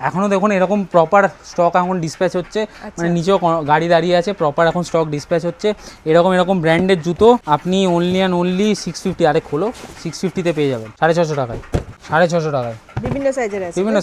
এখনও দেখুন এরকম প্রপার স্টক এখন ডিসপ্যাচ হচ্ছে, মানে নিচেও গাড়ি দাঁড়িয়ে আছে, প্রপার এখন স্টক ডিসপ্যাচ হচ্ছে। এরকম ব্র্যান্ডের জুতো আপনি অনলি 650, আরে খোলো, 650-তে পেয়ে যাবেন 650 টাকায়, 650 টাকায় বিভিন্ন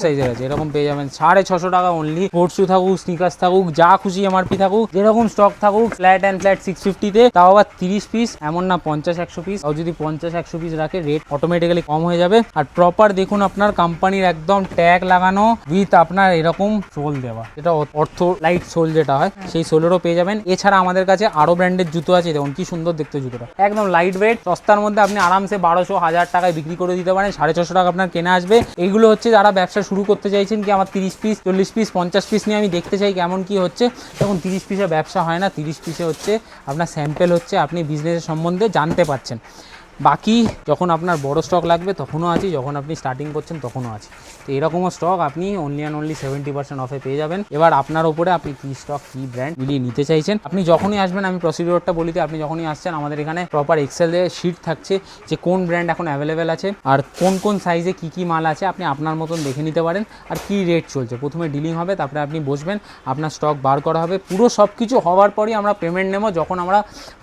সাইজের আছে, এরকম পেয়ে যাবেন 650 টাকা অনলি। স্পোর্টস শু থাকুক, স্নিকার্স থাকুক, যা খুশি এমআরপি থাকুক, যেরকম স্টক থাকুক, ফ্ল্যাট 650-তে, তাও আবার 30 পিস, এমন না 50-100 পিস। আর যদি 50-100 পিস রাখে রেট অটোমেটিক্যালি কম হয়ে যাবে। আর প্রপার দেখুন আপনার কোম্পানির একদম ট্যাগ লাগানো উইথ আপনার এরকম সোল দেওয়া, যেটা অর্থ লাইট সোল যেটা হয়, সেই সোলেরও পেয়ে যাবেন। এছাড়া আমাদের কাছে আরো ব্র্যান্ডের জুতো আছে, দেখুন কি সুন্দর দেখতে জুতোটা, একদম লাইট ওয়েট, সস্তার মধ্যে আপনি আরামসে 1200-1000 টাকায় বিক্রি করে দিতে পারেন। 650 টাকা আপনার কেনা আসবে। এইগুলো হচ্ছে যারা ব্যবসা শুরু করতে চাইছেন, কি আমার 30 পিস 40 পিস 50 পিস নিয়ে আমি দেখতে চাই কেমন কি হচ্ছে। তখন 30 পিসে ব্যবসা হয় না, 30 পিসে হচ্ছে আপনার স্যাম্পেল, হচ্ছে আপনি বিজনেসের সম্বন্ধে জানতে পারছেন। বাকি যখন আপনার বড় স্টক লাগবে তখনও আছি, যখন আপনি স্টার্টিং করছেন তখনও আছে। তো এরকমও স্টক আপনি অনলি 70% অফে পেয়ে যাবেন। এবার আপনার ওপরে আপনি কী স্টক কী ব্র্যান্ড মিলিয়ে নিতে চাইছেন। আপনি যখনই আসবেন, আমি প্রসিডিওরটা বলি, আপনি যখনই আসছেন আমাদের এখানে প্রপার এক্সেলে শিট থাকছে যে কোন ব্র্যান্ড এখন অ্যাভেলেবেল আছে আর কোন সাইজে কী মাল আছে, আপনি আপনার মতন দেখে নিতে পারেন আর কী রেট চলছে। প্রথমে ডিলিং হবে, তারপরে আপনি বসবেন, আপনার স্টক বার করা হবে, পুরো সব কিছু হওয়ার পরই আমরা পেমেন্ট নেব। যখন আমরা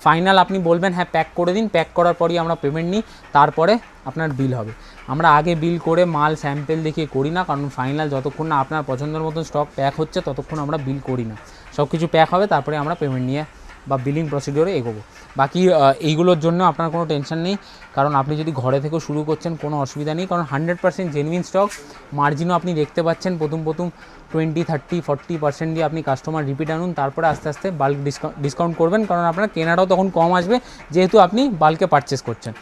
ফাইনাল আপনি বলবেন হ্যাঁ প্যাক করে দিন, প্যাক করার পরই আমরা পেমেন্ট নিই, তারপরে আপনার বিল হবে। আমরা আগে বিল করে মাল স্যাম্পেল দেখিয়ে করি না, কারণ ফাইনাল যতক্ষণ না আপনার পছন্দের মতন স্টক প্যাক হচ্ছে ততক্ষণ আমরা বিল করি না। সব কিছু প্যাক হবে, তারপরে আমরা পেমেন্ট নিয়ে বা বিলিং প্রসিডিওরে এগোবো। বাকি এইগুলোর জন্য আপনার কোনো টেনশন নেই, কারণ আপনি যদি ঘরে থেকেও শুরু করছেন কোনো অসুবিধা নেই, কারণ 100% জেনুইন স্টক। মার্জিনও আপনি দেখতে পাচ্ছেন, প্রথম 20-30-40% দিয়ে আপনি কাস্টমার রিপিট আনুন, তারপরে আস্তে আস্তে বাল্ক ডিসকাউন্ট করবেন, কারণ আপনার কেনাটাও তখন কম আসবে, যেহেতু আপনি বাল্কে পারচেস করছেন।